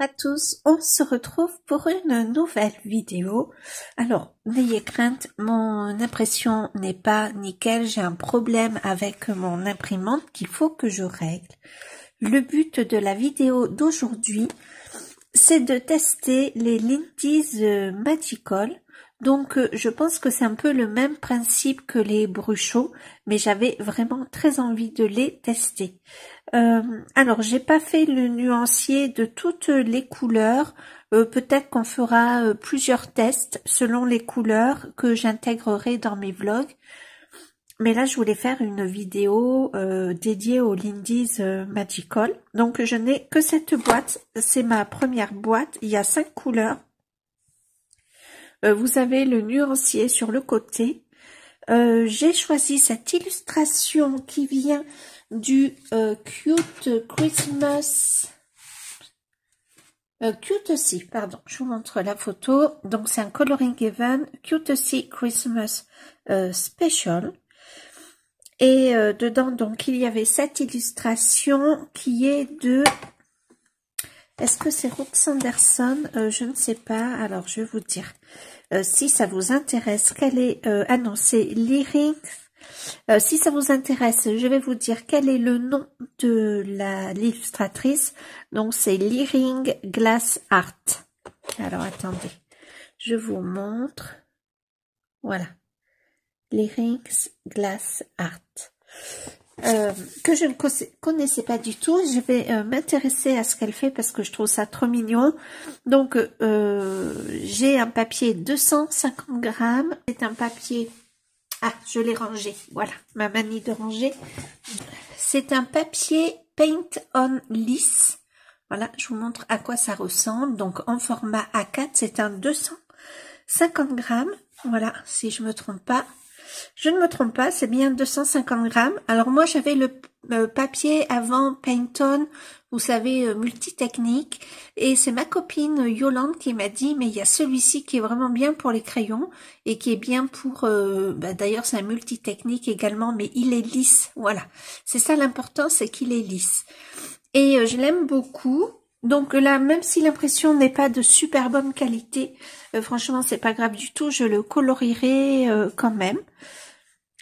à tous, on se retrouve pour une nouvelle vidéo. Alors, n'ayez crainte, mon impression n'est pas nickel, j'ai un problème avec mon imprimante qu'il faut que je règle. Le but de la vidéo d'aujourd'hui, c'est de tester les Lindy's Magical. Donc, je pense que c'est un peu le même principe que les Bruchot, mais j'avais vraiment très envie de les tester. Alors, j'ai pas fait le nuancier de toutes les couleurs. Peut-être qu'on fera plusieurs tests selon les couleurs que j'intégrerai dans mes vlogs. Mais là, je voulais faire une vidéo dédiée aux Lindy's Magical. Donc, je n'ai que cette boîte. C'est ma première boîte. Il y a 5 couleurs. Vous avez le nuancier sur le côté. J'ai choisi cette illustration qui vient du Cute Christmas... Cutesy, pardon, je vous montre la photo. Donc, c'est un coloring given Cutesy Christmas Special. Et dedans, donc, il y avait cette illustration qui est de... Est-ce que c'est Ruth Sanderson? Je ne sais pas. Alors, je vais vous dire. Si ça vous intéresse, quelle est... ah non, c'est Lyrics. Si ça vous intéresse, je vais vous dire quel est le nom de l'illustratrice. Donc, c'est Lyring Glass Art. Alors, attendez. Je vous montre. Voilà. Lyrics Glass Art. Que je ne connaissais pas du tout. Je vais m'intéresser à ce qu'elle fait parce que je trouve ça trop mignon. Donc, j'ai un papier 250 grammes. C'est un papier... Ah, je l'ai rangé. Voilà, ma manie de ranger. C'est un papier Paint on Lisse. Voilà, je vous montre à quoi ça ressemble. Donc, en format A4, c'est un 250 grammes. Voilà, si je me trompe pas. Je ne me trompe pas, c'est bien 250 grammes. Alors, moi, j'avais le papier avant Paint on, vous savez, multitechnique. Et c'est ma copine Yolande qui m'a dit, mais il y a celui-ci qui est vraiment bien pour les crayons et qui est bien pour... d'ailleurs, c'est un multitechnique également, mais il est lisse. Voilà, c'est ça l'important, c'est qu'il est lisse. Et je l'aime beaucoup. Donc là, même si l'impression n'est pas de super bonne qualité, franchement, c'est pas grave du tout, je le colorierai quand même.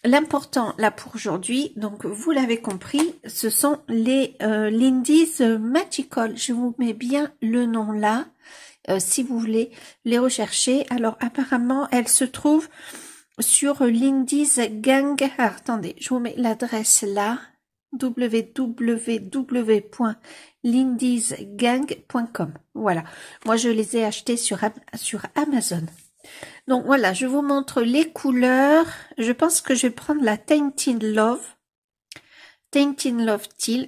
L'important là pour aujourd'hui, donc vous l'avez compris, ce sont les Lindy's Magical. Je vous mets bien le nom là, si vous voulez les rechercher. Alors apparemment, elles se trouvent sur Lindy's Gang. Ah, attendez, je vous mets l'adresse là, www.lindysgang.com. Voilà, moi je les ai achetés sur Amazon. Donc voilà, je vous montre les couleurs. Je pense que je vais prendre la Tainted Love Teal.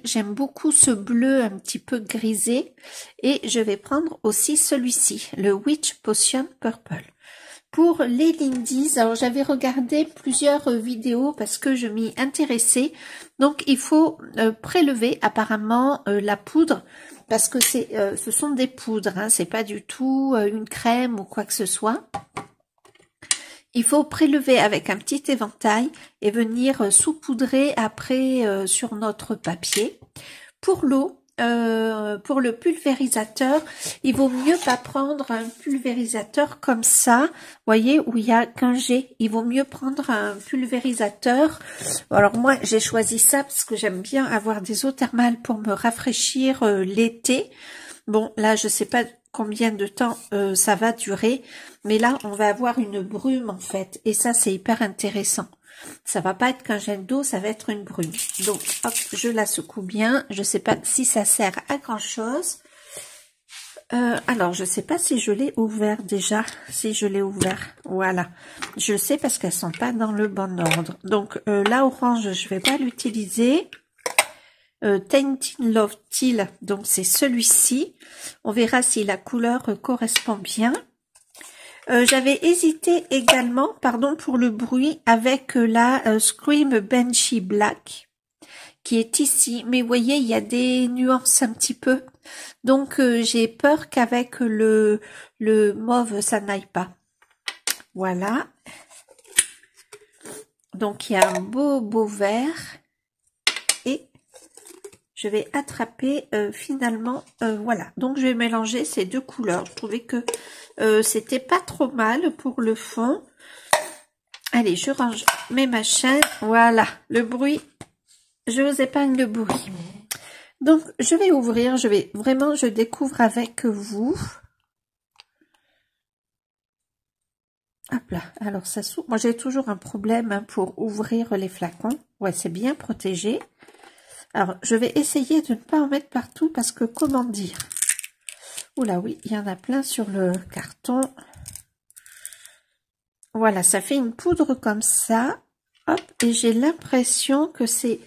J'aime beaucoup ce bleu un petit peu grisé. Et je vais prendre aussi celui-ci, le Witch Potion Purple. Pour les Lindy's, alors j'avais regardé plusieurs vidéos parce que je m'y intéressais. Donc il faut prélever apparemment la poudre parce que ce sont des poudres, hein, c'est pas du tout une crème ou quoi que ce soit. Il faut prélever avec un petit éventail et venir saupoudrer après sur notre papier. Pour l'eau, pour le pulvérisateur, il vaut mieux pas prendre un pulvérisateur comme ça, voyez, où il y a qu'un G. Il vaut mieux prendre un pulvérisateur. Alors moi, j'ai choisi ça parce que j'aime bien avoir des eaux thermales pour me rafraîchir l'été. Bon, là, je sais pas combien de temps ça va durer, mais là, on va avoir une brume en fait, et ça, c'est hyper intéressant. Ça va pas être qu'un jet d'eau, ça va être une brume. Donc, hop, je la secoue bien. Je sais pas si ça sert à grand chose. Alors, je sais pas si je l'ai ouvert déjà. Si je l'ai ouvert, voilà. Je sais parce qu'elles sont pas dans le bon ordre. Donc, la orange, je vais pas l'utiliser. Tainted Love Teal, donc c'est celui-ci. On verra si la couleur correspond bien. J'avais hésité également, pardon pour le bruit, avec la Scream Benchy Black, qui est ici. Mais vous voyez, il y a des nuances un petit peu. Donc, j'ai peur qu'avec le mauve, ça n'aille pas. Voilà. Donc, il y a un beau vert. Et je vais attraper finalement, voilà. Donc je vais mélanger ces deux couleurs. Je trouvais que c'était pas trop mal pour le fond. Allez, je range mes machins. Voilà, le bruit. Je vous épargne le bruit. Donc, je vais ouvrir. Je découvre avec vous. Hop là. Alors, ça s'ouvre. Moi, j'ai toujours un problème hein, pour ouvrir les flacons. Ouais, c'est bien protégé. Alors, je vais essayer de ne pas en mettre partout parce que, comment dire? Oula, oui, il y en a plein sur le carton. Voilà, ça fait une poudre comme ça. Hop, et j'ai l'impression que c'est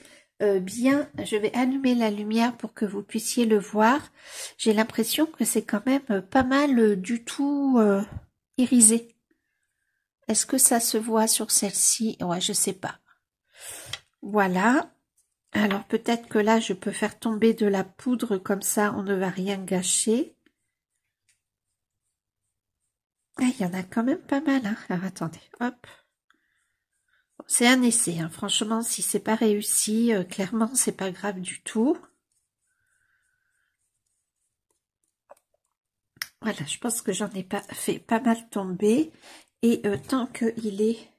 bien. Je vais allumer la lumière pour que vous puissiez le voir. J'ai l'impression que c'est quand même pas mal du tout irisé. Est-ce que ça se voit sur celle-ci? Ouais, je sais pas. Voilà. Alors peut-être que là, je peux faire tomber de la poudre comme ça, on ne va rien gâcher. Ah, il y en a quand même pas mal, hein. Alors, attendez, hop. C'est un essai, hein. Franchement, si c'est pas réussi, clairement, c'est pas grave du tout. Voilà, je pense que j'en ai pas fait pas mal tomber. Et tant qu'il est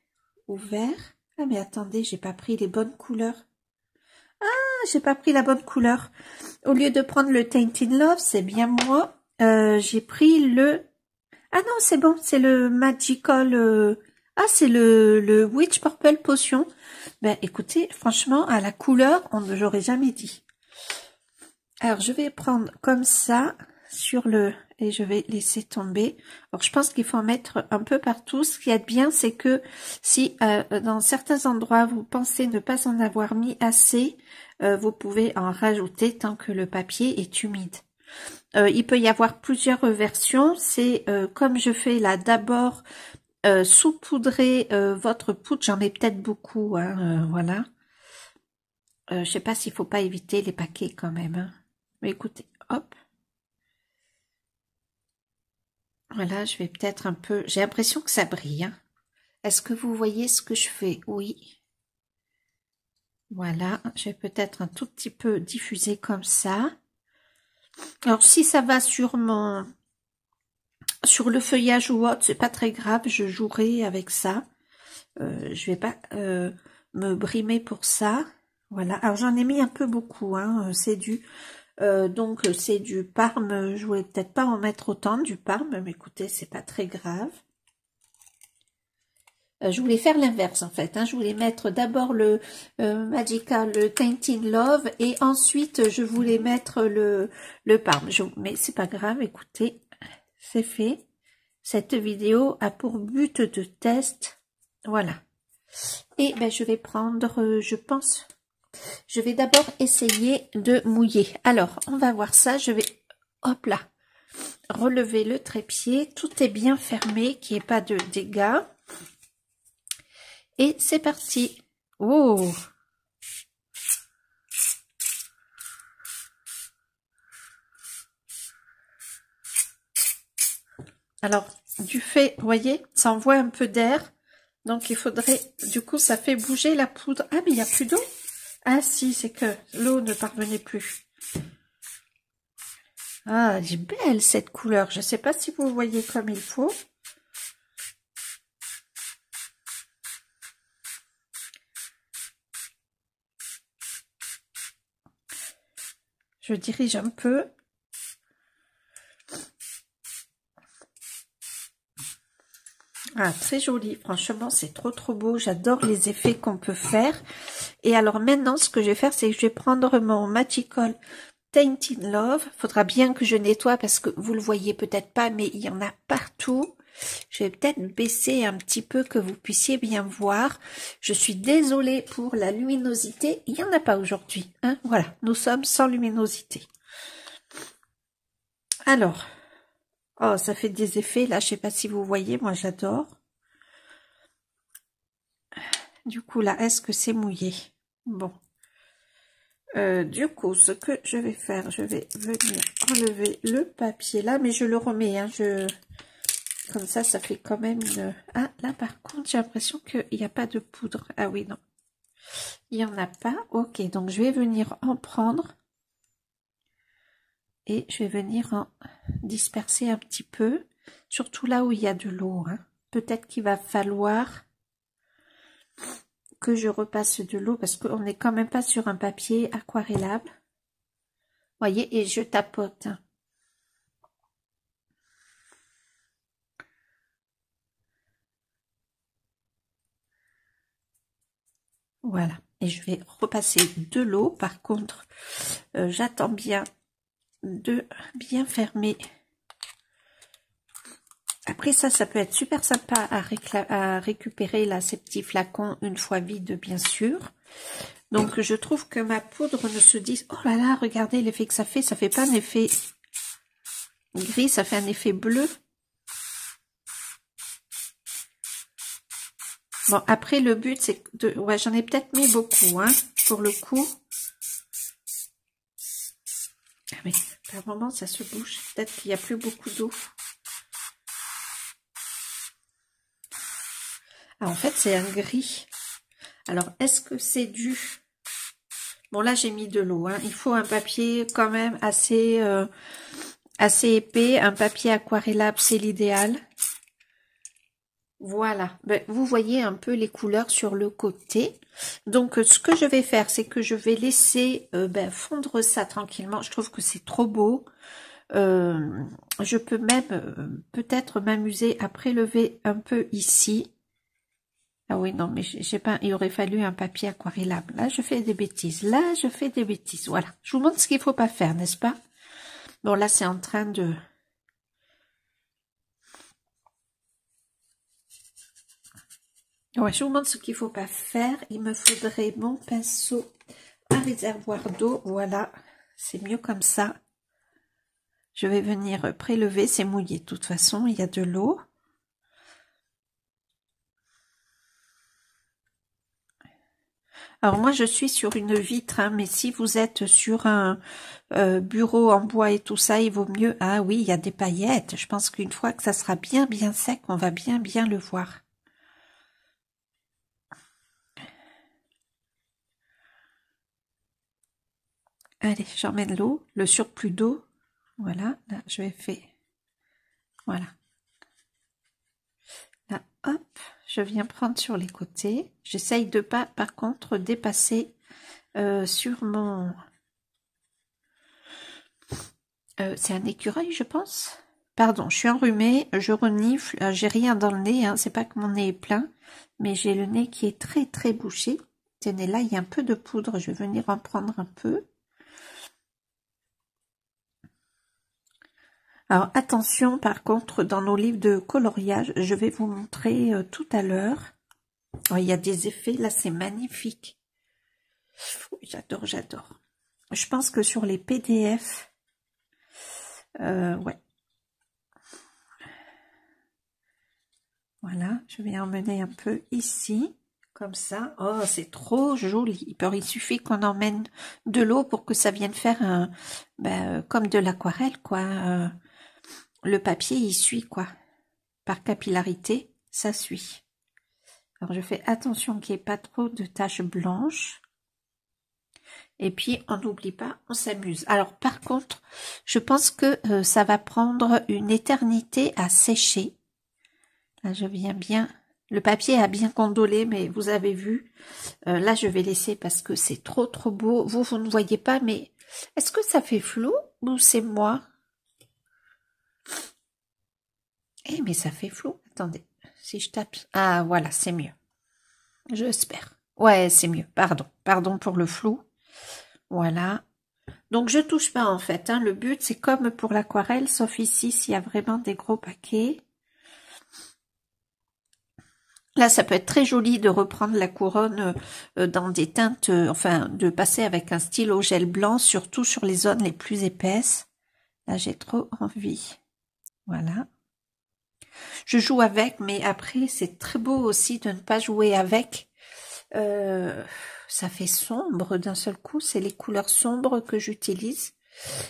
ouvert... Ah, mais attendez, j'ai pas pris les bonnes couleurs. Ah, j'ai pas pris la bonne couleur. Au lieu de prendre le Tainted Love, c'est bien moi. J'ai pris le... Ah non, c'est bon, c'est le Magical... Ah, c'est le Witch Purple Potion. Ben, écoutez, franchement, à la couleur, j'aurais jamais dit. Alors, je vais prendre comme ça, sur le... Et je vais laisser tomber. Alors, je pense qu'il faut en mettre un peu partout. Ce qui est bien, c'est que si dans certains endroits, vous pensez ne pas en avoir mis assez, vous pouvez en rajouter tant que le papier est humide. Il peut y avoir plusieurs versions. C'est comme je fais là, d'abord saupoudrer votre poudre. J'en ai peut-être beaucoup, hein, voilà. Je sais pas s'il faut pas éviter les paquets quand même. Hein. Mais écoutez, hop. Voilà, je vais peut-être un peu... J'ai l'impression que ça brille. Hein. Est-ce que vous voyez ce que je fais? Oui. Voilà, je vais peut-être un tout petit peu diffuser comme ça. Alors, si ça va sur le feuillage ou autre, c'est pas très grave, je jouerai avec ça. Je vais pas me brimer pour ça. Voilà, alors j'en ai mis un peu beaucoup, hein. C'est du... donc c'est du parme, je voulais peut-être pas en mettre autant du parme, mais écoutez, c'est pas très grave. Je voulais faire l'inverse en fait, hein. Je voulais mettre d'abord le Magical, le Tainted Love, et ensuite je voulais mettre le parme. Mais c'est pas grave, écoutez, c'est fait. Cette vidéo a pour but de test, voilà. Et ben je vais prendre, je pense... Je vais d'abord essayer de mouiller. Alors, on va voir ça. Je vais, hop là, relever le trépied. Tout est bien fermé, qu'il n'y ait pas de dégâts. Et c'est parti. Oh! Alors, du fait, vous voyez, ça envoie un peu d'air. Donc, il faudrait, du coup, ça fait bouger la poudre. Ah, mais il n'y a plus d'eau? Ah si, c'est que l'eau ne parvenait plus. Ah, elle est belle cette couleur. Je ne sais pas si vous voyez comme il faut. Je dirige un peu. Ah, très joli. Franchement, c'est trop beau. J'adore les effets qu'on peut faire. Et alors maintenant, ce que je vais faire, c'est que je vais prendre mon Magical Tainted Love. Faudra bien que je nettoie parce que vous le voyez peut-être pas, mais il y en a partout. Je vais peut-être baisser un petit peu que vous puissiez bien voir. Je suis désolée pour la luminosité. Il n'y en a pas aujourd'hui. Hein, voilà, nous sommes sans luminosité. Alors, oh, ça fait des effets. Là, je sais pas si vous voyez, moi j'adore. Du coup, là, est-ce que c'est mouillé? Bon. Du coup, ce que je vais faire, je vais venir enlever le papier là, mais je le remets, hein, comme ça fait quand même une... Ah, là, par contre, j'ai l'impression qu'il n'y a pas de poudre. Ah oui, non. Il n'y en a pas. Ok, donc je vais venir en prendre. Et je vais venir en disperser un petit peu, surtout là où il y a de l'eau, hein. Peut-être qu'il va falloir que je repasse de l'eau parce qu'on n'est quand même pas sur un papier aquarellable. Voyez, et je tapote. Voilà, et je vais repasser de l'eau. Par contre, j'attends bien de bien fermer. Après ça peut être super sympa à récupérer là, ces petits flacons une fois vides, bien sûr. Donc je trouve que ma poudre ne se dise, oh là là, regardez l'effet que ça fait pas un effet gris, ça fait un effet bleu. Bon, après le but c'est de, ouais, j'en ai peut-être mis beaucoup, hein, pour le coup. Ah mais par moment ça se bouge, peut-être qu'il n'y a plus beaucoup d'eau. Ah, en fait c'est un gris. Alors est-ce que c'est dû... Bon là j'ai mis de l'eau, hein. Il faut un papier quand même assez épais, un papier aquarellable c'est l'idéal. Voilà, ben, vous voyez un peu les couleurs sur le côté. Donc ce que je vais faire, c'est que je vais laisser fondre ça tranquillement. Je trouve que c'est trop beau. Je peux même peut-être m'amuser à prélever un peu ici. Ah oui, non, mais j'ai pas, il aurait fallu un papier aquarellable. Là, je fais des bêtises. Là, je fais des bêtises. Voilà. Je vous montre ce qu'il faut pas faire, n'est-ce pas? Bon, là, c'est en train de... Ouais, je vous montre ce qu'il faut pas faire. Il me faudrait mon pinceau, un réservoir d'eau. Voilà. C'est mieux comme ça. Je vais venir prélever. C'est mouillé. De toute façon, il y a de l'eau. Alors moi je suis sur une vitre, hein, mais si vous êtes sur un bureau en bois et tout ça, il vaut mieux... Ah oui, il y a des paillettes. Je pense qu'une fois que ça sera bien sec, on va bien le voir. Allez, j'emmène l'eau, le surplus d'eau. Voilà, là je vais faire... Voilà. Là, hop, je viens prendre sur les côtés. J'essaye de pas, par contre, dépasser sur mon... c'est un écureuil, je pense. Pardon, je suis enrhumée, je renifle, j'ai rien dans le nez, hein, c'est pas que mon nez est plein, mais j'ai le nez qui est très bouché. Tenez, là, il y a un peu de poudre, je vais venir en prendre un peu. Alors, attention, par contre, dans nos livres de coloriage, je vais vous montrer tout à l'heure. Oh, il y a des effets, là, c'est magnifique. J'adore. Je pense que sur les PDF, ouais. Voilà, je vais emmener un peu ici, comme ça. Oh, c'est trop joli. Il suffit qu'on emmène de l'eau pour que ça vienne faire un, comme de l'aquarelle, quoi. Le papier, il suit, quoi. Par capillarité, ça suit. Alors, je fais attention qu'il n'y ait pas trop de taches blanches. Et puis, on n'oublie pas, on s'amuse. Alors, par contre, je pense que ça va prendre une éternité à sécher. Là, je viens bien... Le papier a bien condolé, mais vous avez vu. Là, je vais laisser parce que c'est trop beau. Vous ne voyez pas, mais est-ce que ça fait flou ou c'est moi? Eh, mais ça fait flou. Attendez, si je tape... Ah, voilà, c'est mieux. J'espère. Ouais, c'est mieux. Pardon pour le flou. Voilà. Donc, je touche pas, en fait. Hein. Le but, c'est comme pour l'aquarelle, sauf ici, s'il y a vraiment des gros paquets. Là, ça peut être très joli de reprendre la couronne dans des teintes, enfin, de passer avec un stylo gel blanc, surtout sur les zones les plus épaisses. Là, j'ai trop envie. Voilà. Je joue avec, mais après, c'est très beau aussi de ne pas jouer avec. Ça fait sombre d'un seul coup, c'est les couleurs sombres que j'utilise.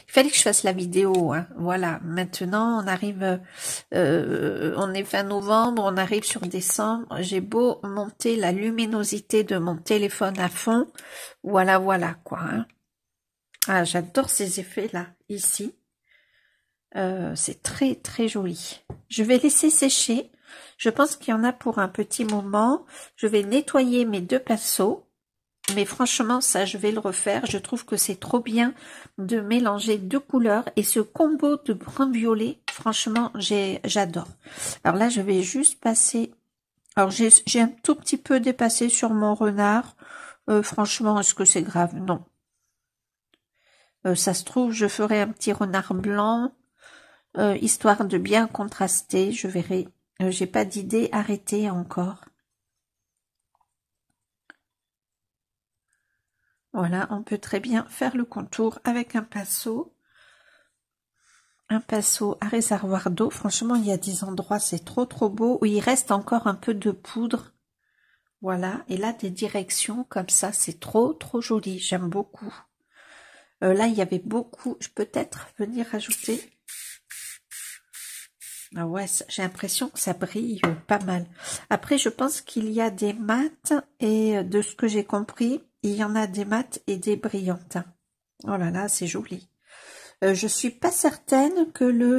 Il fallait que je fasse la vidéo, hein. Voilà. Maintenant, on arrive, on est fin novembre, on arrive sur décembre. J'ai beau monter la luminosité de mon téléphone à fond, voilà, quoi. Hein. Ah, j'adore ces effets-là, ici. C'est très très joli. Je vais laisser sécher. Je pense qu'il y en a pour un petit moment. Je vais nettoyer mes deux pinceaux. Mais franchement, ça, je vais le refaire. Je trouve que c'est trop bien de mélanger deux couleurs. Et ce combo de brun-violet, franchement, j'adore. Alors là, je vais juste passer... Alors, j'ai un tout petit peu dépassé sur mon renard. Franchement, est-ce que c'est grave? Non. Ça se trouve, je ferai un petit renard blanc, histoire de bien contraster. Je verrai. J'ai pas d'idée arrêtée encore. Voilà, on peut très bien faire le contour avec un pinceau à réservoir d'eau. Franchement, il y a des endroits, c'est trop beau, où il reste encore un peu de poudre. Voilà, et là, des directions comme ça, c'est trop joli. J'aime beaucoup. Là, il y avait beaucoup. Je peux peut-être venir ajouter. Ah ouais, j'ai l'impression que ça brille pas mal. Après, je pense qu'il y a des mates et de ce que j'ai compris, il y en a des mates et des brillantes. Oh là là, c'est joli. Je suis pas certaine que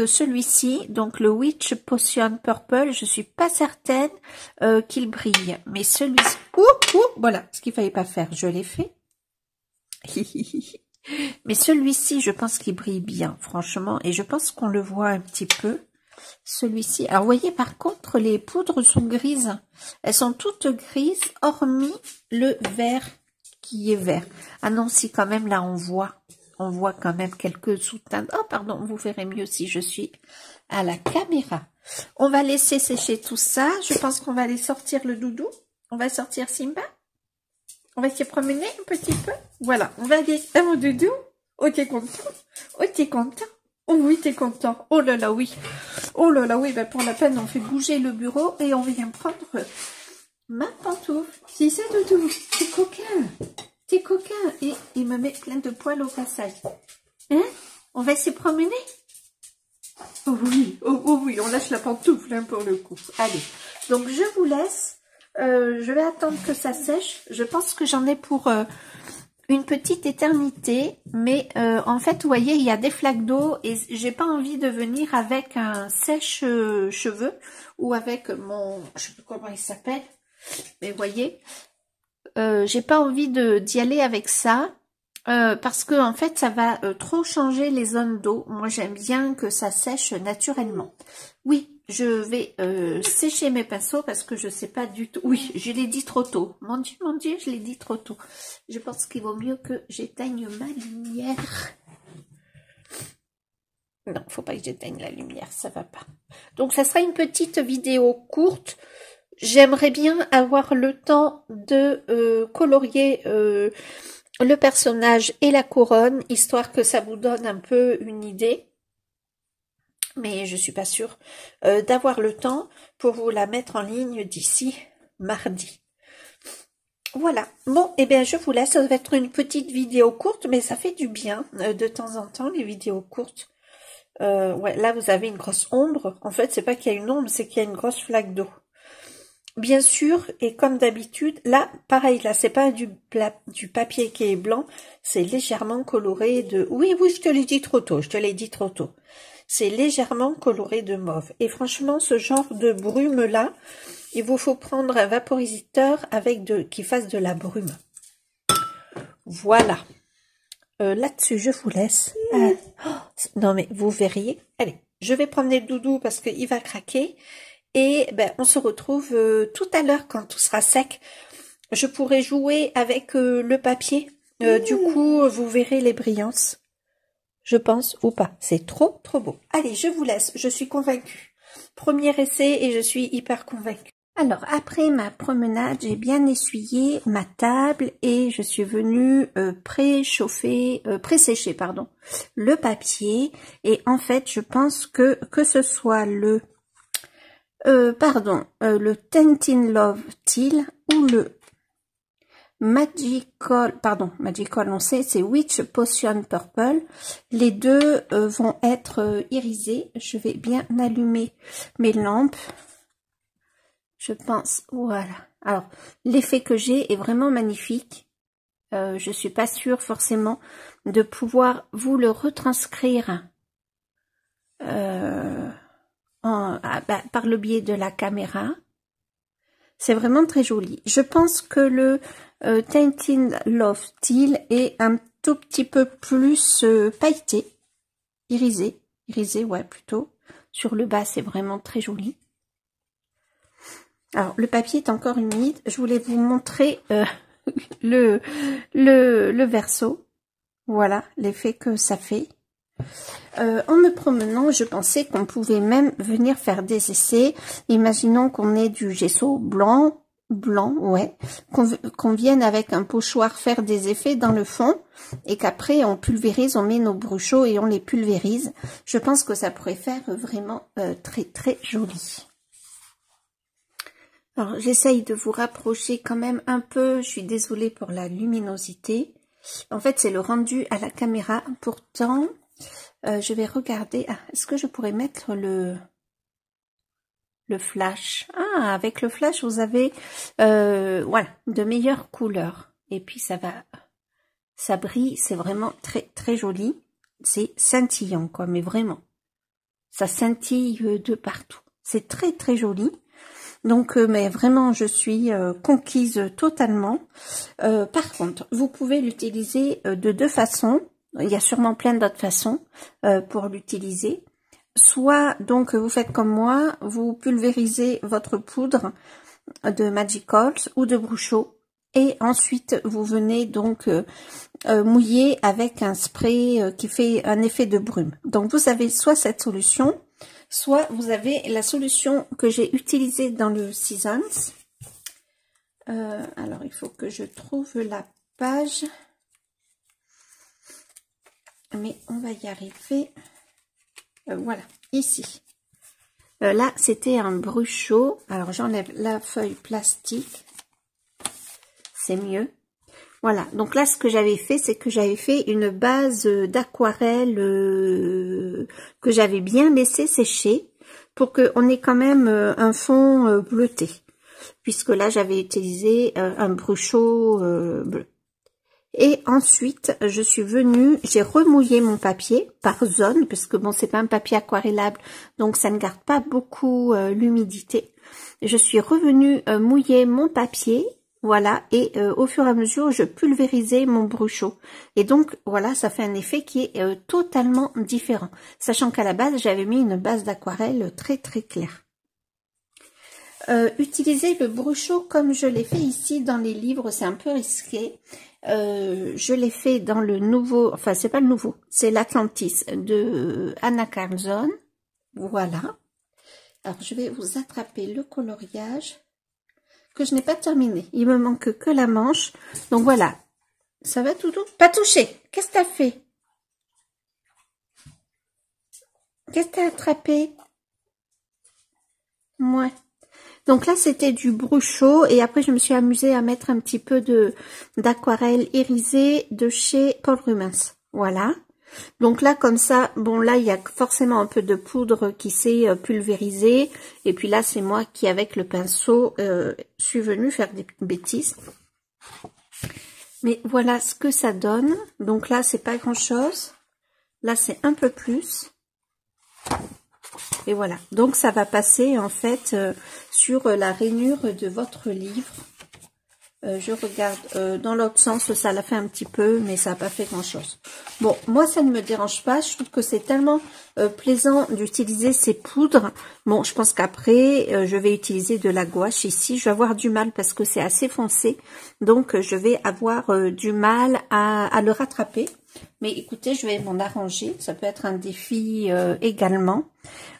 celui-ci, donc le Witch Potion Purple, je suis pas certaine qu'il brille. Mais celui-ci, voilà, ce qu'il fallait pas faire, je l'ai fait. Mais celui-ci, je pense qu'il brille bien, franchement, et je pense qu'on le voit un petit peu. Celui-ci, alors vous voyez, par contre, les poudres sont grises. Elles sont toutes grises, hormis le vert qui est vert. Ah non, si quand même, là, on voit quand même quelques sous-teintes. Oh, pardon, vous verrez mieux si je suis à la caméra. On va laisser sécher tout ça. Je pense qu'on va aller sortir le doudou. On va sortir Simba. On va se promener un petit peu. Voilà, on va aller à mon doudou. Oh, t'es content? Oh, t'es content? Oh oui, t'es content. Oh là là, oui. Oh là là, oui, bah pour la peine, on fait bouger le bureau et on vient prendre ma pantoufle. Si c'est doudou, t'es coquin. T'es coquin. Et il me met plein de poils au passage. Hein? On va se promener? Oh oui, oh oui, on lâche la pantoufle hein, pour le coup. Allez, donc je vous laisse. Je vais attendre que ça sèche. Je pense que j'en ai pour une petite éternité. Mais en fait, vous voyez, il y a des flaques d'eau et j'ai pas envie de venir avec un sèche-cheveux ou avec mon... Je sais plus comment il s'appelle. Mais vous voyez, j'ai pas envie d'y aller avec ça. Parce que en fait, ça va trop changer les zones d'eau. Moi, j'aime bien que ça sèche naturellement. Oui, je vais sécher mes pinceaux parce que je sais pas du tout. Oui, je l'ai dit trop tôt. Mon Dieu, je l'ai dit trop tôt. Je pense qu'il vaut mieux que j'éteigne ma lumière. Non, faut pas que j'éteigne la lumière, ça va pas. Donc, ça sera une petite vidéo courte. J'aimerais bien avoir le temps de colorier le personnage et la couronne, histoire que ça vous donne un peu une idée. Mais je suis pas sûre d'avoir le temps pour vous la mettre en ligne d'ici mardi. Voilà. Bon, eh bien, je vous laisse. Ça va être une petite vidéo courte, mais ça fait du bien de temps en temps, les vidéos courtes. Ouais, là, vous avez une grosse ombre. En fait, c'est pas qu'il y a une ombre, c'est qu'il y a une grosse flaque d'eau. Bien sûr, et comme d'habitude, là, pareil, là, c'est pas du papier qui est blanc, c'est légèrement coloré de... Oui, je te l'ai dit trop tôt, C'est légèrement coloré de mauve. Et franchement, ce genre de brume-là, il vous faut prendre un vaporisateur avec qui fasse de la brume. Voilà. Là-dessus, je vous laisse. Non, mais vous verriez. Allez, je vais promener le doudou parce qu'il va craquer. Et ben, on se retrouve tout à l'heure quand tout sera sec. Je pourrai jouer avec le papier. Du coup, vous verrez les brillances. Je pense, ou pas. C'est trop beau. Allez, je vous laisse. Je suis convaincue. Premier essai et je suis hyper convaincue. Alors, après ma promenade, j'ai bien essuyé ma table et je suis venue présécher, le papier. Et en fait, je pense que ce soit le Tentin Love Teal ou le Magical, non, c'est Witch Potion Purple. Les deux vont être irisés. Je vais bien allumer mes lampes. Je pense, voilà. Alors, l'effet que j'ai est vraiment magnifique. je suis pas sûre forcément de pouvoir vous le retranscrire par le biais de la caméra. C'est vraiment très joli. Je pense que le Tainted Love Teal est un tout petit peu plus pailleté, irisé, ouais, plutôt. Sur le bas, c'est vraiment très joli. Alors, le papier est encore humide. Je voulais vous montrer le verso. Voilà l'effet que ça fait. En me promenant, je pensais qu'on pouvait même venir faire des essais. Imaginons qu'on ait du gesso blanc, ouais, qu'on vienne avec un pochoir faire des effets dans le fond et qu'après on pulvérise, on met nos bruchots et on les pulvérise. Je pense que ça pourrait faire vraiment très très joli. Alors j'essaye de vous rapprocher quand même un peu. Je suis désolée pour la luminosité. En fait, c'est le rendu à la caméra. Pourtant, je vais regarder. Ah, est-ce que je pourrais mettre le flash? Ah, avec le flash, vous avez voilà, de meilleures couleurs. Et puis ça brille, c'est vraiment très très joli. C'est scintillant, quoi, mais vraiment. Ça scintille de partout. C'est très très joli. Donc, mais vraiment, je suis conquise totalement. Par contre, vous pouvez l'utiliser de deux façons. Il y a sûrement plein d'autres façons pour l'utiliser. Soit, donc, vous faites comme moi, vous pulvérisez votre poudre de Magicals ou de Bruchot. Et ensuite, vous venez donc mouiller avec un spray qui fait un effet de brume. Donc, vous avez soit cette solution, soit vous avez la solution que j'ai utilisée dans le Seasons. Alors, il faut que je trouve la page. Mais on va y arriver. Voilà, ici. Là, c'était un bruchot. Alors, j'enlève la feuille plastique. C'est mieux. Voilà, donc là, ce que j'avais fait, c'est que j'avais fait une base d'aquarelle que j'avais bien laissé sécher pour qu'on ait quand même un fond bleuté. Puisque là, j'avais utilisé un bruchot bleu. Et ensuite, je suis venue, j'ai remouillé mon papier par zone, parce que bon, c'est pas un papier aquarellable, donc ça ne garde pas beaucoup l'humidité. Je suis revenue mouiller mon papier. Voilà, et au fur et à mesure, je pulvérisais mon bruchot. Et donc, voilà, ça fait un effet qui est totalement différent. Sachant qu'à la base, j'avais mis une base d'aquarelle très très claire. Utiliser le bruchot comme je l'ai fait ici dans les livres, c'est un peu risqué. Je l'ai fait dans le nouveau, enfin, c'est pas le nouveau, c'est l'Atlantis de Anna Carlson. Voilà. Alors, je vais vous attraper le coloriage que je n'ai pas terminé. Il me manque que la manche. Donc voilà. Ça va, Toudou? Pas touché. Qu'est-ce que t'as fait? Qu'est-ce que t'as attrapé? Ouais. Donc là, c'était du bruchot. Et après, je me suis amusée à mettre un petit peu d'aquarelle irisée de chez Paul Rubens. Voilà. Donc là, comme ça, bon là, il y a forcément un peu de poudre qui s'est pulvérisée. Et puis là, c'est moi qui, avec le pinceau, suis venue faire des bêtises. Mais voilà ce que ça donne. Donc là, c'est pas grand-chose. Là, c'est un peu plus. Et voilà. Donc, ça va passer, en fait, sur la rainure de votre livre. Je regarde dans l'autre sens, ça l'a fait un petit peu, mais ça n'a pas fait grand chose. Bon, moi ça ne me dérange pas, je trouve que c'est tellement plaisant d'utiliser ces poudres. Bon, je pense qu'après, je vais utiliser de la gouache ici. Je vais avoir du mal parce que c'est assez foncé, donc je vais avoir du mal à le rattraper. Mais écoutez, je vais m'en arranger, ça peut être un défi également.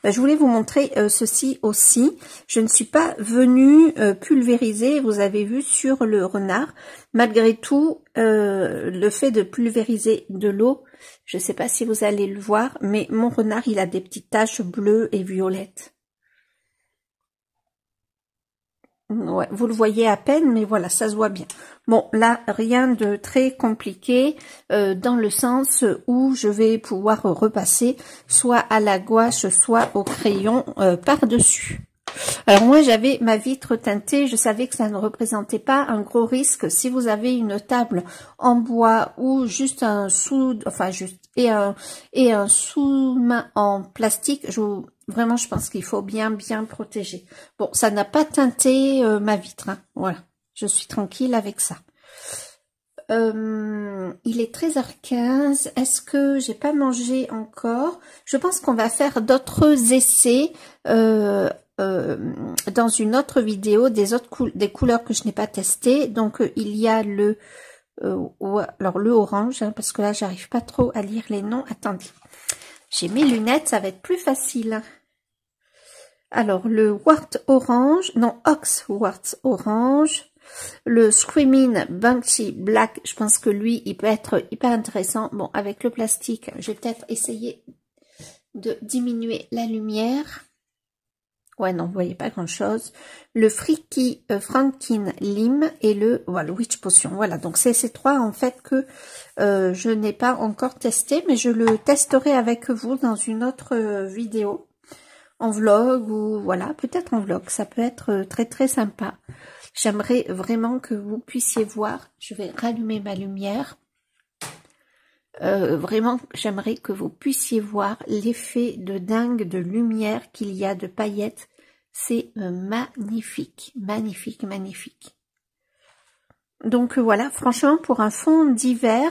Je voulais vous montrer ceci aussi. Je ne suis pas venue pulvériser, vous avez vu sur le renard. Malgré tout, le fait de pulvériser de l'eau, je ne sais pas si vous allez le voir, mais mon renard, il a des petites taches bleues et violettes. Ouais, vous le voyez à peine, mais voilà, ça se voit bien. Bon, là, rien de très compliqué dans le sens où je vais pouvoir repasser soit à la gouache, soit au crayon par-dessus. Alors moi j'avais ma vitre teintée, je savais que ça ne représentait pas un gros risque. Si vous avez une table en bois ou juste un un sous-main en plastique, vraiment je pense qu'il faut bien protéger. Bon, ça n'a pas teinté ma vitre, hein. Voilà, je suis tranquille avec ça. Il est 13h15. Est-ce que j'ai pas mangé encore? Je pense qu'on va faire d'autres essais dans une autre vidéo des couleurs que je n'ai pas testées. Donc il y a alors le orange, hein, parce que là j'arrive pas trop à lire les noms. Attendez, j'ai mes lunettes, ça va être plus facile. Alors le Wart orange, non, Ox Wart orange. Le Screaming Banksy Black, je pense que lui, il peut être hyper intéressant. Bon, avec le plastique, je vais peut-être essayer de diminuer la lumière. Ouais, non, vous voyez pas grand-chose. Le Freaky Frankin Lim et le Witch Potion. Voilà, donc c'est ces trois, en fait, que je n'ai pas encore testé, mais je le testerai avec vous dans une autre vidéo. En vlog ou voilà, peut-être en vlog. Ça peut être très sympa. J'aimerais vraiment que vous puissiez voir. Je vais rallumer ma lumière. Vraiment, j'aimerais que vous puissiez voir l'effet de dingue de lumière qu'il y a de paillettes. C'est magnifique, magnifique. Donc voilà, franchement, pour un fond d'hiver,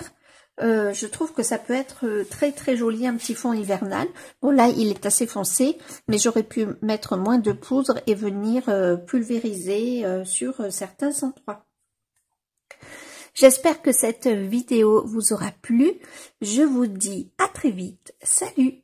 je trouve que ça peut être très joli, un petit fond hivernal. Bon là, il est assez foncé, mais j'aurais pu mettre moins de poudre et venir pulvériser sur certains endroits. J'espère que cette vidéo vous aura plu. Je vous dis à très vite. Salut!